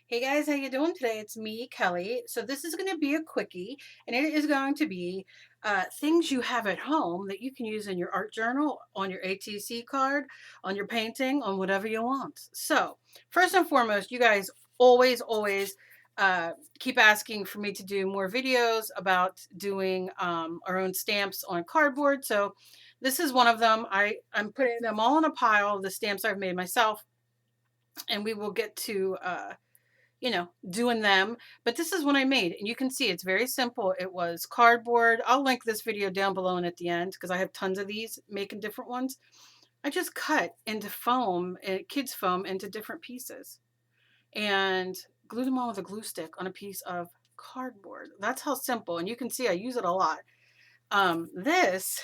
Hey guys, how you doing today? It's me, Kelly. So this is going to be a quickie, and it is going to be things you have at home that you can use in your art journal, on your ATC card, on your painting, on whatever you want. So first and foremost, you guys always uh, keep asking for me to do more videos about doing our own stamps on cardboard. So this is one of them. I'm putting them all in a pile, the stamps I've made myself, and we will get to doing them. But this is what I made, and you can see it's very simple. It was cardboard. I'll link this video down below and at the end because I have tons of these making different ones. I just cut into foam, kids foam, into different pieces and glued them all with a glue stick on a piece of cardboard. That's how simple, and you can see I use it a lot. This,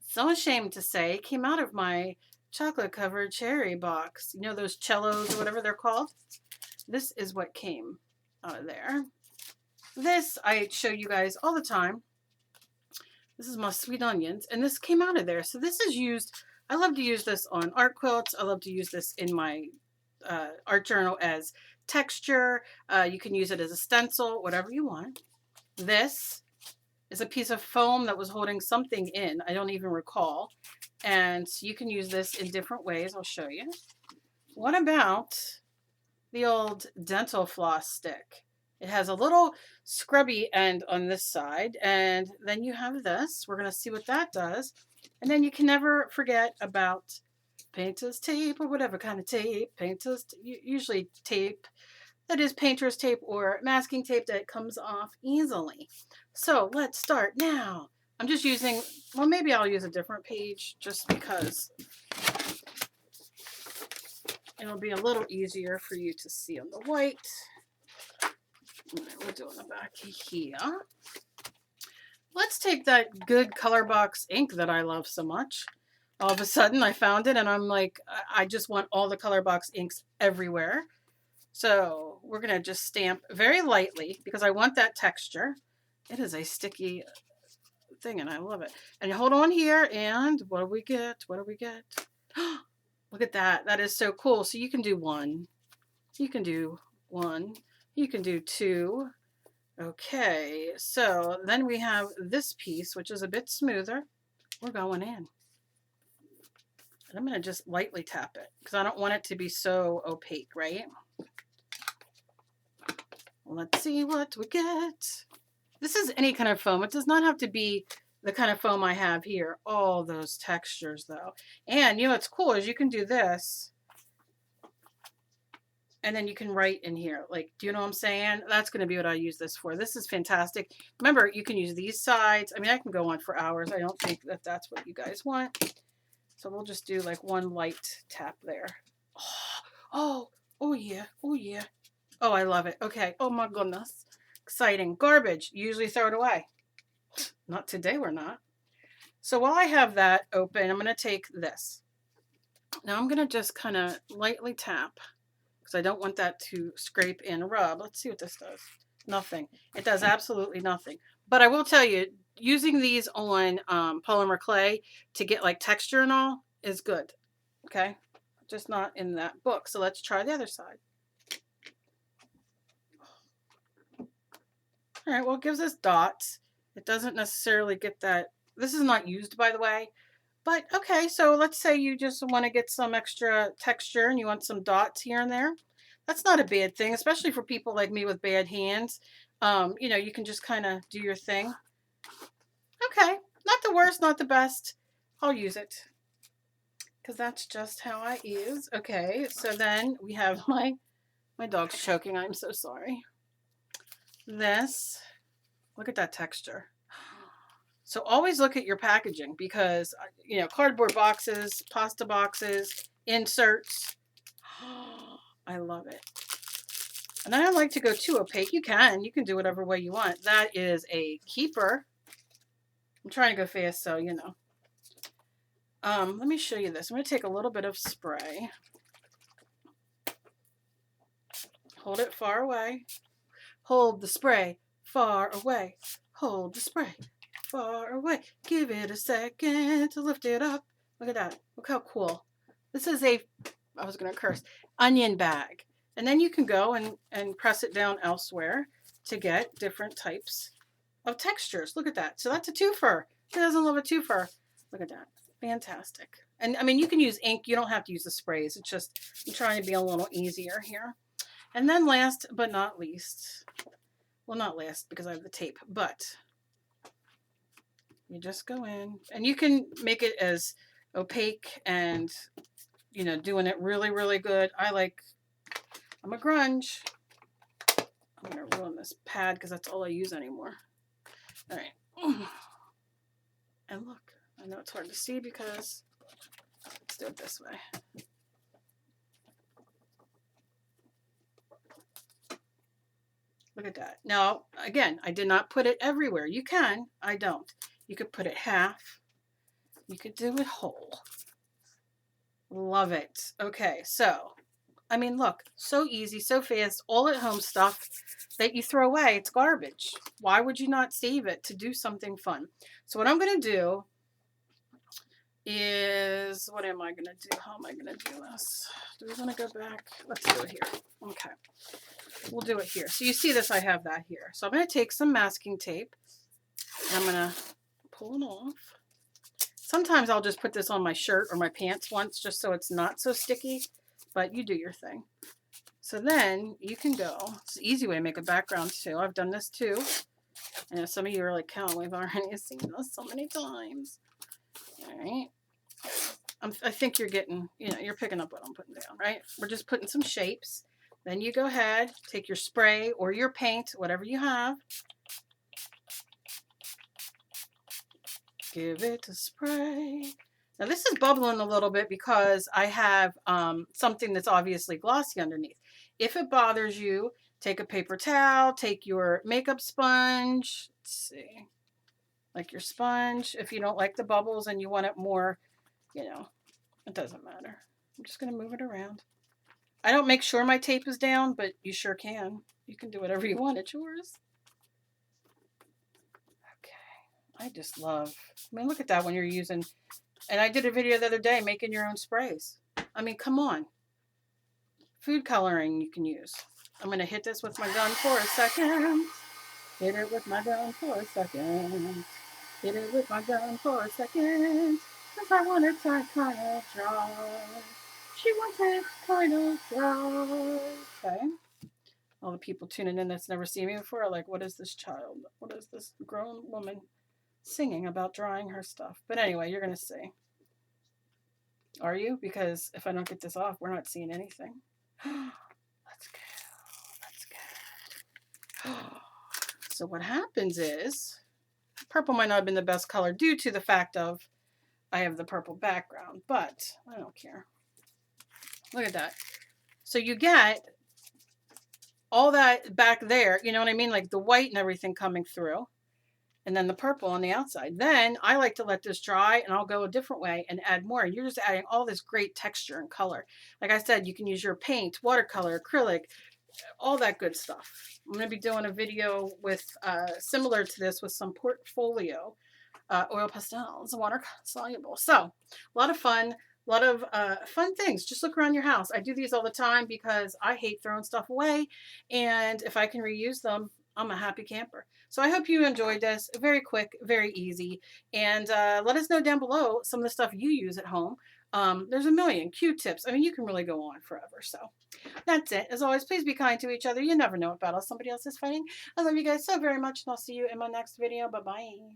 so ashamed to say, came out of my chocolate covered cherry box. You know those cellos or whatever they're called? This is what came out of there. This I show you guys all the time. This is my sweet onions, and this came out of there. So this is used, I love to use this on art quilts. I love to use this in my art journal as texture. You can use it as a stencil, whatever you want. This is a piece of foam that was holding something in. I don't even recall. And so you can use this in different ways. I'll show you. What about the old dental floss stick? It has a little scrubby end on this side, and then you have this. We're going to see what that does. And then you can never forget about painter's tape or whatever kind of tape. Usually tape that is painter's tape or masking tape that comes off easily. So let's start now. I'm just using, well, maybe I'll use a different page just because it'll be a little easier for you to see on the white. We're doing the back here. Let's take that good color box ink that I love so much. All of a sudden I found it and I'm like, I just want all the color box inks everywhere. So we're going to just stamp very lightly because I want that texture. It is a sticky thing and I love it. And hold on here, and what do we get? What do we get? Look at that. That is so cool. So you can do one. You can do one. You can do two. Okay, so then we have this piece, which is a bit smoother. We're going in. And I'm going to just lightly tap it because I don't want it to be so opaque, right? Let's see what we get. This is any kind of foam. It does not have to be the kind of foam I have here. All those textures, though. And, you know, what's cool is you can do this, and then you can write in here. Like, do you know what I'm saying? That's going to be what I use this for. This is fantastic. Remember, you can use these sides. I mean, I can go on for hours. I don't think that that's what you guys want. So we'll just do like one light tap there. Oh yeah, oh yeah. Oh, I love it. Okay. Oh my goodness. Exciting. Garbage. Usually throw it away. Not today, we're not. So while I have that open, I'm going to take this. Now I'm going to just kind of lightly tap because I don't want that to scrape and rub. Let's see what this does. Nothing. It does absolutely nothing. But I will tell you, using these on polymer clay to get like texture and all is good. Okay? Just not in that book. So let's try the other side. All right, well, it gives us dots. It doesn't necessarily get that. This is not used, by the way. But okay, so let's say you just want to get some extra texture and you want some dots here and there. That's not a bad thing, especially for people like me with bad hands. You know, you can just kind of do your thing. Okay, not the worst, not the best. I'll use it because that's just how I is. Okay, so then we have my dog's choking. I'm so sorry. This, look at that texture. So always look at your packaging because, you know, cardboard boxes, pasta boxes, inserts. I love it. And I don't like to go too opaque. You can do whatever way you want. That is a keeper. I'm trying to go fast, so, you know. Let me show you this. I'm going to take a little bit of spray. Hold it far away. Hold the spray far away. Hold the spray far away. Give it a second to lift it up. Look at that. Look how cool. This is a, I was going to curse, onion bag. And then you can go and press it down elsewhere to get different types of textures. Look at that. So that's a twofer. Who doesn't love a twofer? Look at that. Fantastic. And I mean, you can use ink. You don't have to use the sprays. It's just, I'm trying to be a little easier here. And then last but not least, well, not last because I have the tape, but you just go in and you can make it as opaque and, you know, doing it really, really good. I'm a grunge. I'm going to ruin this pad because that's all I use anymore. All right. And look, I know it's hard to see because let's do it this way. Look at that. Now, again, I did not put it everywhere. You can. I don't. You could put it half. You could do it whole. Love it. Okay, so, I mean, look, so easy, so fast, all at home stuff that you throw away. It's garbage. Why would you not save it to do something fun? So what I'm going to do is, what am I going to do? How am I going to do this? Do we want to go back? Let's do it here. Okay. We'll do it here. So you see this, I have that here. So I'm going to take some masking tape and I'm going to pull it off. Sometimes I'll just put this on my shirt or my pants once just so it's not so sticky, but you do your thing. So then you can go, it's an easy way to make a background too. I've done this too. And some of you are like, Cal, we've already seen this so many times. All right. I think you're getting, you know, you're picking up what I'm putting down, right? We're just putting some shapes. Then you go ahead, take your spray or your paint, whatever you have. Give it a spray. Now this is bubbling a little bit because I have something that's obviously glossy underneath. If it bothers you, take a paper towel, take your makeup sponge. Let's see, like your sponge. If you don't like the bubbles and you want it more, you know, it doesn't matter. I'm just going to move it around. I don't make sure my tape is down, but you sure can. You can do whatever you want. It's yours. Okay. I just love, I mean, look at that when you're using, and I did a video the other day making your own sprays. I mean, come on. Food coloring you can use. I'm going to hit this with my gun for a second. Hit it with my gun for a second. Hit it with my gun for a second. Because I want it to kind of dry. She wants it kind of dry. Okay. All the people tuning in that's never seen me before are like, what is this child? What is this grown woman singing about drying her stuff? But anyway, you're going to see. Are you? Because if I don't get this off, we're not seeing anything. Let's go. So what happens is, purple might not have been the best color due to the fact of I have the purple background, but I don't care. Look at that. So you get all that back there, you know what I mean? Like the white and everything coming through. And then the purple on the outside. Then I like to let this dry and I'll go a different way and add more. You're just adding all this great texture and color. Like I said, you can use your paint, watercolor, acrylic, all that good stuff. I'm going to be doing a video with similar to this with some portfolio oil pastels, water soluble. So a lot of fun. A lot of fun things. Just look around your house. I do these all the time because I hate throwing stuff away. And if I can reuse them, I'm a happy camper. So I hope you enjoyed this. Very quick, very easy. And let us know down below some of the stuff you use at home. There's a million Q-tips. I mean, you can really go on forever. So that's it. As always, please be kind to each other. You never know what battle somebody else is fighting. I love you guys so very much, and I'll see you in my next video. Bye-bye.